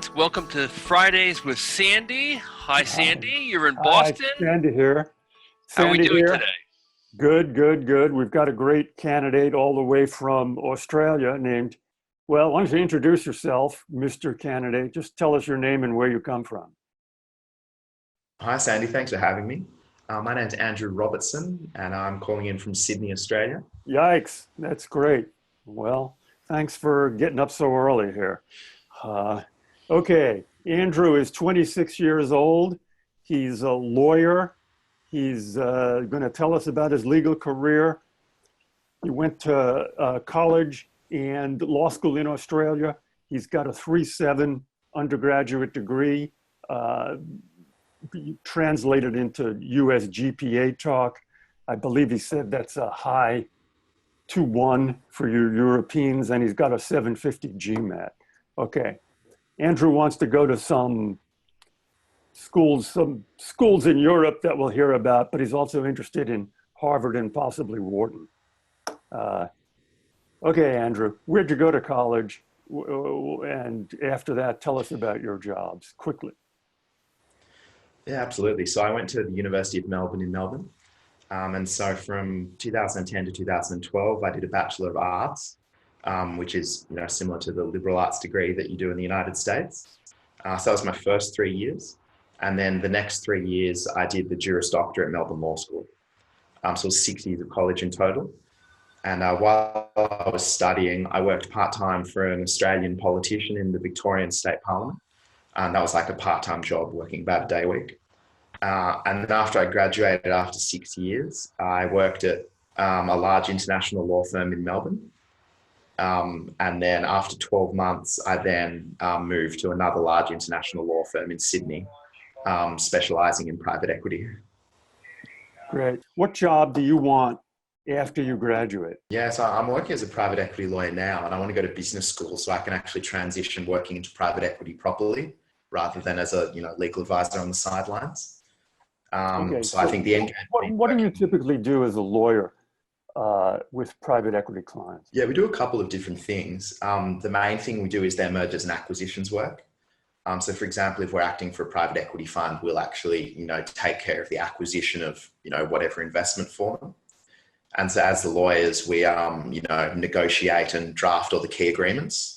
Welcome to Fridays with Sandy. Hi, Sandy. You're in Hi, Boston. Sandy here. How are we Sandy doing here. today? Good, good, good. We've got a great candidate all the way from Australia named, well, why don't you introduce yourself, Mr. Candidate? Just tell us your name and where you come from. Hi, Sandy. Thanks for having me. My name's Andrew Robertson, and I'm calling in from Sydney, Australia. Yikes, that's great. Well, thanks for getting up so early here. Okay, Andrew is 26 years old. He's a lawyer. He's going to tell us about his legal career. He went to college and law school in Australia. He's got a 3.7 undergraduate degree, translated into US GPA talk. I believe he said that's a high 2.1 for you Europeans, and he's got a 750 GMAT. Okay, Andrew wants to go to some schools in Europe that we'll hear about, but he's also interested in Harvard and possibly Wharton. Okay, Andrew, where'd you go to college? And after that, tell us about your jobs quickly. Yeah, absolutely. So I went to the University of Melbourne in Melbourne. And so from 2010 to 2012, I did a Bachelor of Arts, which is similar to the liberal arts degree that you do in the United States. So that was my first 3 years. And then the next 3 years, I did the Juris Doctor at Melbourne Law School. So it was 6 years of college in total. And while I was studying, I worked part-time for an Australian politician in the Victorian State Parliament. And that was like a part-time job, working about a day a week. And then after I graduated, after 6 years, I worked at a large international law firm in Melbourne. And then after 12 months, I then moved to another large international law firm in Sydney, specializing in private equity. Great. What job do you want after you graduate? Yeah, so I'm working as a private equity lawyer now, and I want to go to business school so I can actually transition working into private equity properly, rather than as a legal advisor on the sidelines. So I think the end game. What do you typically do as a lawyer with private equity clients? Yeah, we do a couple of different things. The main thing we do is their mergers and acquisitions work. So for example, if we're acting for a private equity fund, we'll actually, take care of the acquisition of, whatever investment for them. And so as the lawyers, we, negotiate and draft all the key agreements.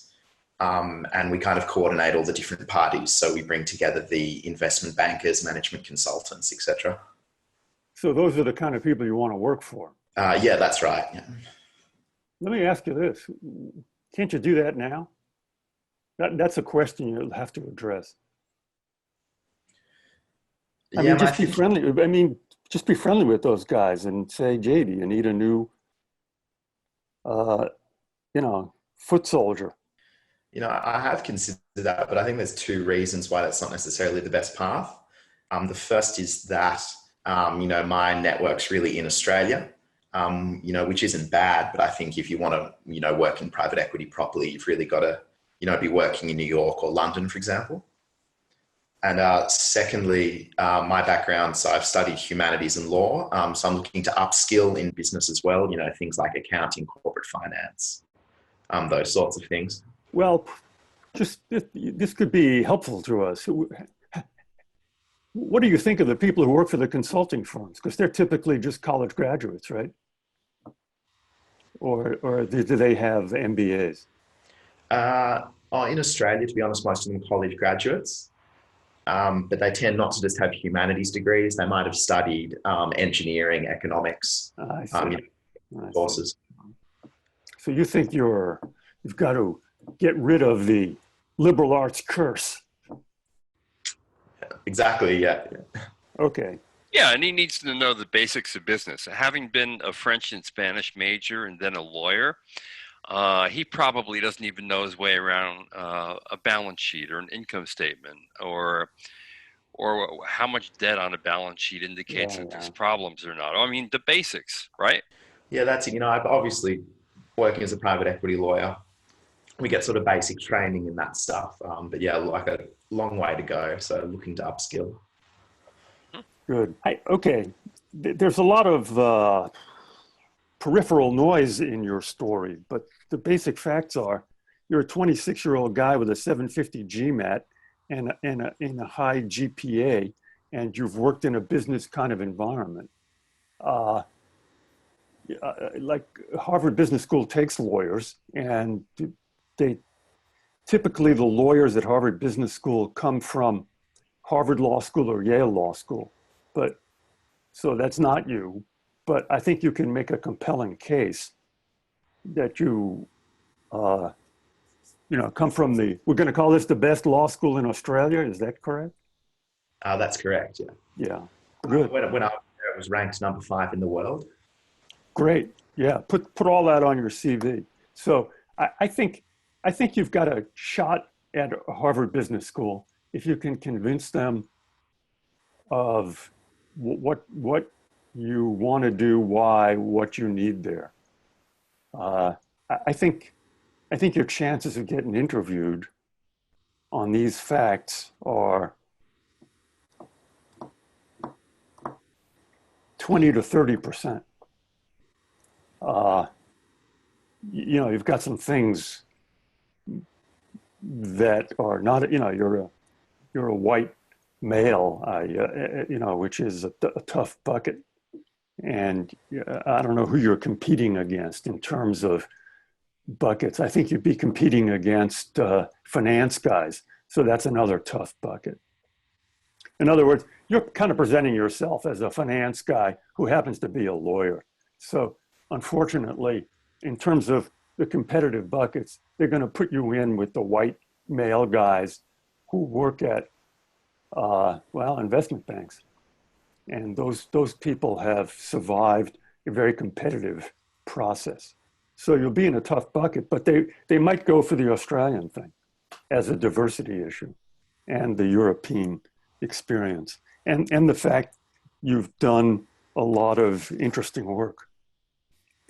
And we kind of coordinate all the different parties. So we bring together the investment bankers, management consultants, etc. So those are the kind of people you want to work for. Yeah, that's right. Yeah. Let me ask you this. Can't you do that now? That's a question you'll have to address. Just be friendly. Just be friendly with those guys and say, "Jay, do you need a new, foot soldier?" I have considered that, but I think there's two reasons why that's not necessarily the best path. The first is that, my network's really in Australia, which isn't bad, but I think if you want to, work in private equity properly, you've really got to, be working in New York or London, for example. And secondly, my background, so I've studied humanities and law, so I'm looking to upskill in business as well, things like accounting, corporate finance, those sorts of things. Well, this could be helpful to us. What do you think of the people who work for the consulting firms? Because they're typically just college graduates, right? Or do they have MBAs? In Australia, to be honest, most of them are college graduates, but they tend not to just have humanities degrees. They might have studied engineering, economics, courses. So you think you've got to get rid of the liberal arts curse? Exactly, yeah. Okay. Yeah, and he needs to know the basics of business. Having been a French and Spanish major and then a lawyer, he probably doesn't even know his way around a balance sheet or an income statement, or how much debt on a balance sheet indicates that there's problems or not. I mean, the basics, right? Yeah, that's it. I've obviously working as a private equity lawyer, we get sort of basic training in that stuff. But yeah, like a long way to go. So looking to upskill. Good. Okay. There's a lot of peripheral noise in your story, but the basic facts are you're a 26-year-old guy with a 750 GMAT in a high GPA, and you've worked in a business kind of environment. Like Harvard Business School takes lawyers, and they typically, the lawyers at Harvard Business School come from Harvard Law School or Yale Law School. But so that's not you, but I think you can make a compelling case that you come from we're going to call this the best law school in Australia. Is that correct? That's correct, yeah. Yeah, good. When I was there, it was ranked number 5 in the world. Great, yeah, put all that on your CV. So I think you've got a shot at Harvard Business School if you can convince them of what you want to do, why, what you need there. I think your chances of getting interviewed on these facts are 20 to 30%. You've got some things that are not, you're a white male, which is a tough bucket. And I don't know who you're competing against in terms of buckets. I think you'd be competing against finance guys. So that's another tough bucket. In other words, you're kind of presenting yourself as a finance guy who happens to be a lawyer. So unfortunately, in terms of the competitive buckets, they're going to put you in with the white male guys who work at, investment banks. And those people have survived a very competitive process. So you'll be in a tough bucket, but they might go for the Australian thing as a diversity issue and the European experience and the fact you've done a lot of interesting work.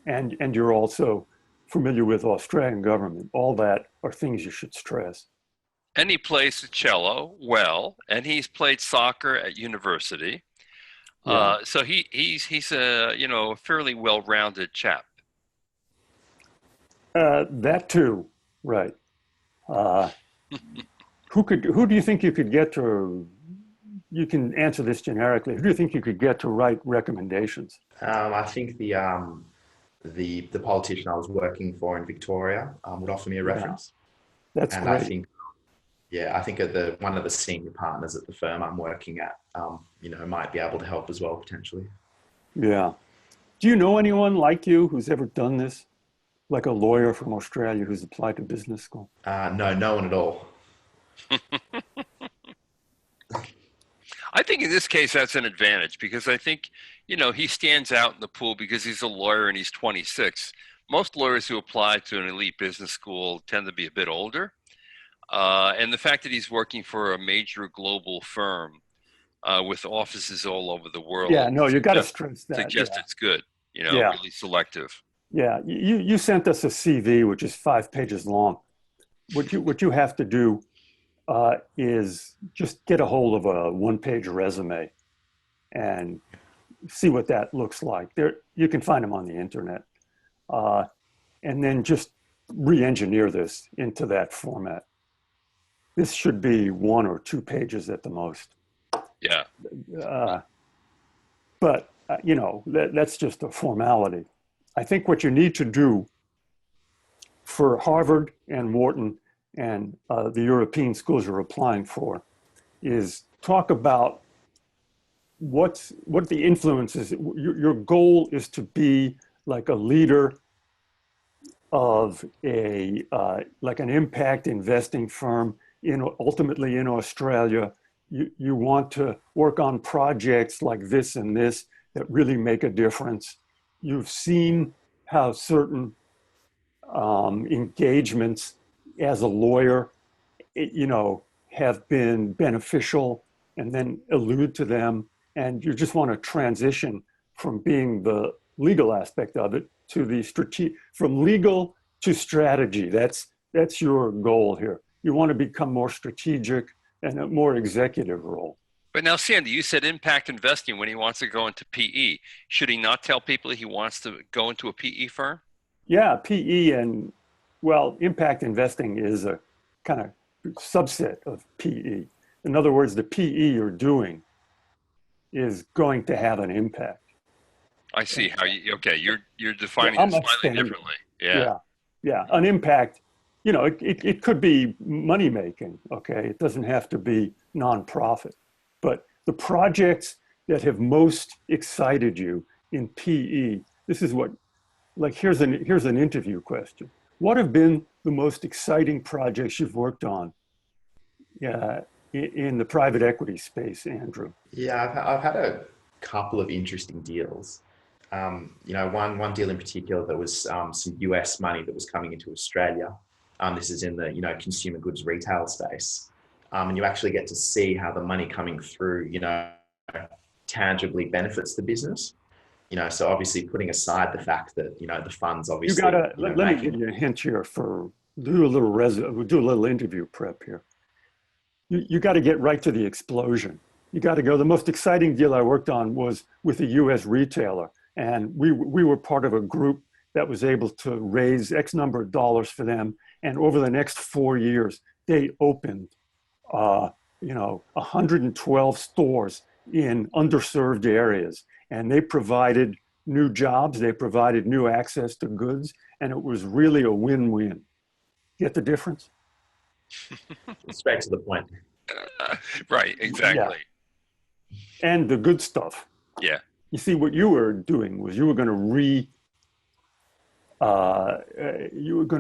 And you're also familiar with Australian government. All that are things you should stress. And he plays the cello well, and he's played soccer at university. Yeah. So he's a fairly well-rounded chap. That too, right? Who do you think you could get to? You can answer this generically. Who do you think you could get to write recommendations? I think the politician I was working for in Victoria would offer me a reference. That's and great. I think one of the senior partners at the firm I'm working at, might be able to help as well potentially. Yeah. Do you know anyone like you who's ever done this? Like a lawyer from Australia who's applied to business school? No one at all. I think in this case, that's an advantage because I think, he stands out in the pool because he's a lawyer and he's 26. Most lawyers who apply to an elite business school tend to be a bit older. And the fact that he's working for a major global firm with offices all over the world. Yeah, no, you got to stress that. Suggests it's good, really selective. Yeah, you sent us a CV, which is 5 pages long. What you have to do is just get a hold of a 1-page resume and see what that looks like. You can find them on the internet. And then just re-engineer this into that format. This should be 1 or 2 pages at the most. Yeah. But, that's just a formality. I think what you need to do for Harvard and Wharton and the European schools you're applying for is talk about what the influence is. Your goal is to be like a leader of like an impact investing firm ultimately in Australia. You want to work on projects like this and this that really make a difference. You've seen how certain engagements as a lawyer, have been beneficial, and then allude to them. And you just want to transition from being the legal aspect of it to the from legal to strategy. That's your goal here. You want to become more strategic and a more executive role. But now, Sandy, you said impact investing when he wants to go into PE. Should he not tell people he wants to go into a PE firm? Yeah, PE impact investing is a kind of subset of PE. In other words, the PE you're doing is going to have an impact. I see how you, okay, you're defining I'm it slightly understanding. differently. Yeah. Yeah. An impact, it could be money making, okay? It doesn't have to be nonprofit. But the projects that have most excited you in PE, this is what, like, here's an interview question. What have been the most exciting projects you've worked on in the private equity space, Andrew? Yeah, I've had a couple of interesting deals. One deal in particular that was some US money that was coming into Australia. This is in the consumer goods retail space, and you actually get to see how the money coming through tangibly benefits the business. So obviously putting aside the fact that the funds obviously. Let me give you a hint here do a little interview prep here. You got to get right to the explosion. You got to go. The most exciting deal I worked on was with a U.S. retailer, and we were part of a group that was able to raise X number of dollars for them. And over the next 4 years, they opened, 112 stores in underserved areas, and they provided new jobs. They provided new access to goods, and it was really a win-win. Get the difference? Straight to the point. Right, exactly. Yeah. And the good stuff. Yeah. You see, what you were doing was you were going to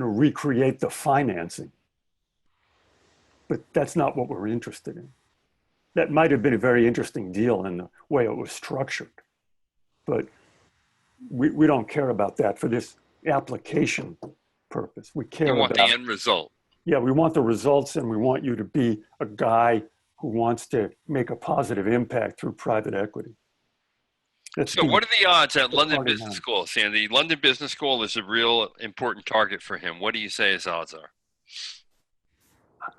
recreate the financing, but that's not what we're interested in. That might have been a very interesting deal in the way it was structured, but we don't care about that for this application purpose. We care about. You want the end result. Yeah, we want the results, and we want you to be a guy who wants to make a positive impact through private equity. So what are the odds at London Business School, Sandy? London Business School is a real important target for him. What do you say his odds are?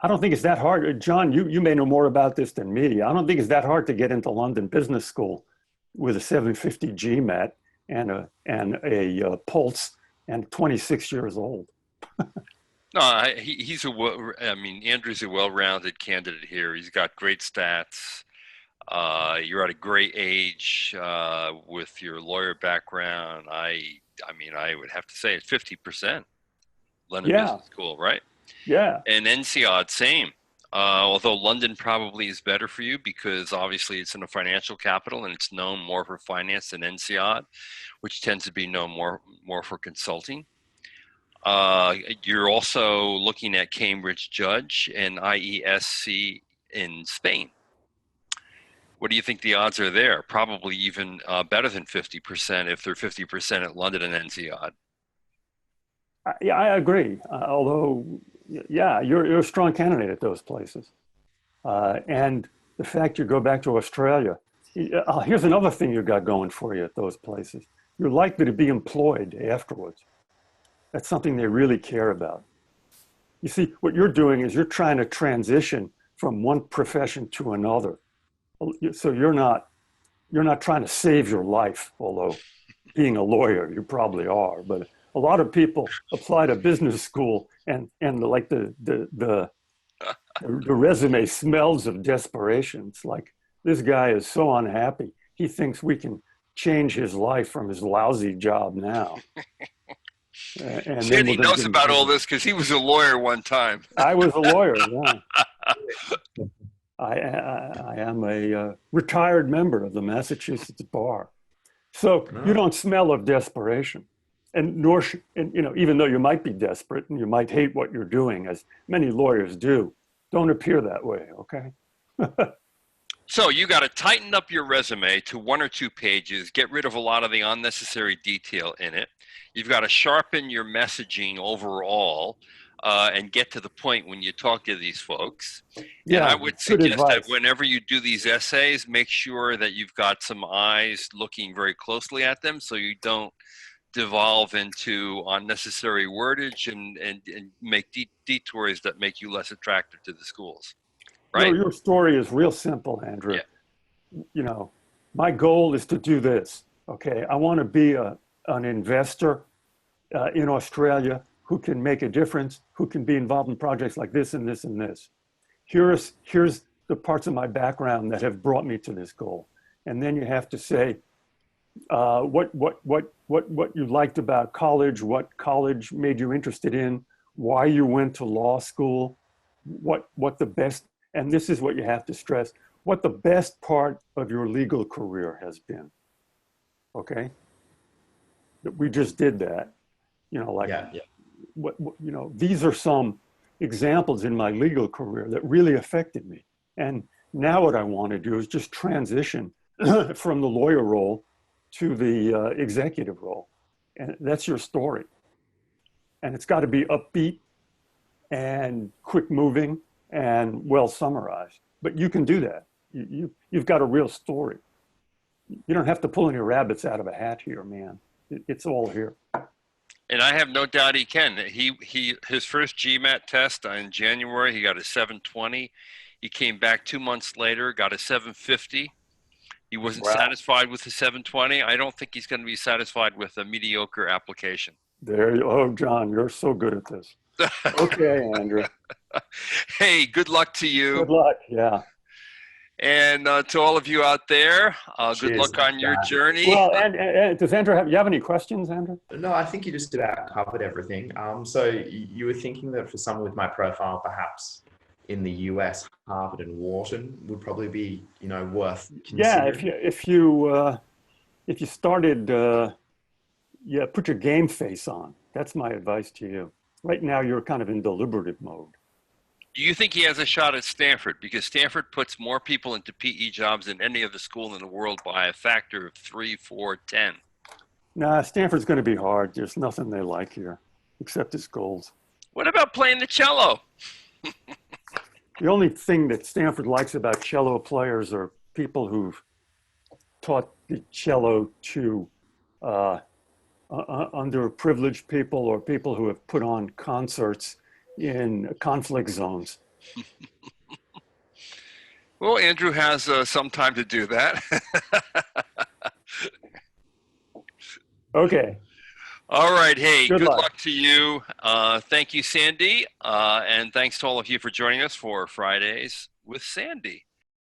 I don't think it's that hard. John, you may know more about this than me. I don't think it's that hard to get into London Business School with a 750 GMAT and a pulse and 26 years old. No, Andrew's a well-rounded candidate here. He's got great stats. You're at a great age with your lawyer background. I would have to say it's 50%. London Business School, right? Yeah. And INSEAD, same. Although London probably is better for you because obviously it's in a financial capital and it's known more for finance than INSEAD, which tends to be known more for consulting. You're also looking at Cambridge Judge and IESC in Spain. What do you think the odds are there? Probably even better than 50% if they're 50% at London and INSEAD. Yeah, I agree. Although, yeah, you're a strong candidate at those places. And the fact you go back to Australia, here's another thing you got going for you at those places. You're likely to be employed afterwards. That's something they really care about. You see, what you're doing is you're trying to transition from one profession to another. So you're not trying to save your life, although being a lawyer, you probably are. But a lot of people apply to business school and like the resume smells of desperation. It's like, this guy is so unhappy. He thinks we can change his life from his lousy job now. And Sandy knows about all this because he was a lawyer one time. I was a lawyer, yeah. I am a retired member of the Massachusetts Bar. So you don't smell of desperation. And even though you might be desperate and you might hate what you're doing, as many lawyers do, don't appear that way, okay? So you got to tighten up your resume to 1 or 2 pages, get rid of a lot of the unnecessary detail in it. You've got to sharpen your messaging overall and get to the point when you talk to these folks. Yeah, and I would suggest that whenever you do these essays, make sure that you've got some eyes looking very closely at them so you don't devolve into unnecessary wordage and make detours that make you less attractive to the schools. Right. Your story is real simple, Andrew. Yeah. My goal is to do this. Okay. I want to be an investor in Australia who can make a difference, who can be involved in projects like this and this and this. Here's the parts of my background that have brought me to this goal. And then you have to say what you liked about college, what college made you interested in, why you went to law school, what the best, and this is what you have to stress, what the best part of your legal career has been. Okay? We just did that. You know, like, what you know, these are some examples in my legal career that really affected me. And now what I want to do is just transition from the lawyer role to the executive role. And that's your story. And it's got to be upbeat and quick moving and well summarized. But you can do that. You've got a real story. You don't have to pull any rabbits out of a hat here, man. It's all here. And I have no doubt he can. His first GMAT test in January, he got a 720. He came back 2 months later, got a 750. He wasn't satisfied with the 720. I don't think he's going to be satisfied with a mediocre application. Oh, John, you're so good at this. Okay, Andrew. Hey, good luck to you. Good luck, yeah. And to all of you out there, good luck on your journey. Well, and does Andrew you have any questions, Andrew? No, I think you just about covered everything. So you were thinking that for someone with my profile, perhaps in the US, Harvard and Wharton would probably be, you know, worth considering. Yeah, if you started, put your game face on. That's my advice to you. Right now, you're kind of in deliberative mode. Do you think he has a shot at Stanford? Because Stanford puts more people into PE jobs than any other school in the world by a factor of 3, 4, 10. Nah, Stanford's going to be hard. There's nothing they like here, except its goals. What about playing the cello? The only thing that Stanford likes about cello players are people who've taught the cello to underprivileged people or people who have put on concerts in conflict zones. Well, Andrew has some time to do that. Okay. All right. Hey, good luck. luck to you. Thank you, Sandy. And thanks to all of you for joining us for Fridays with Sandy.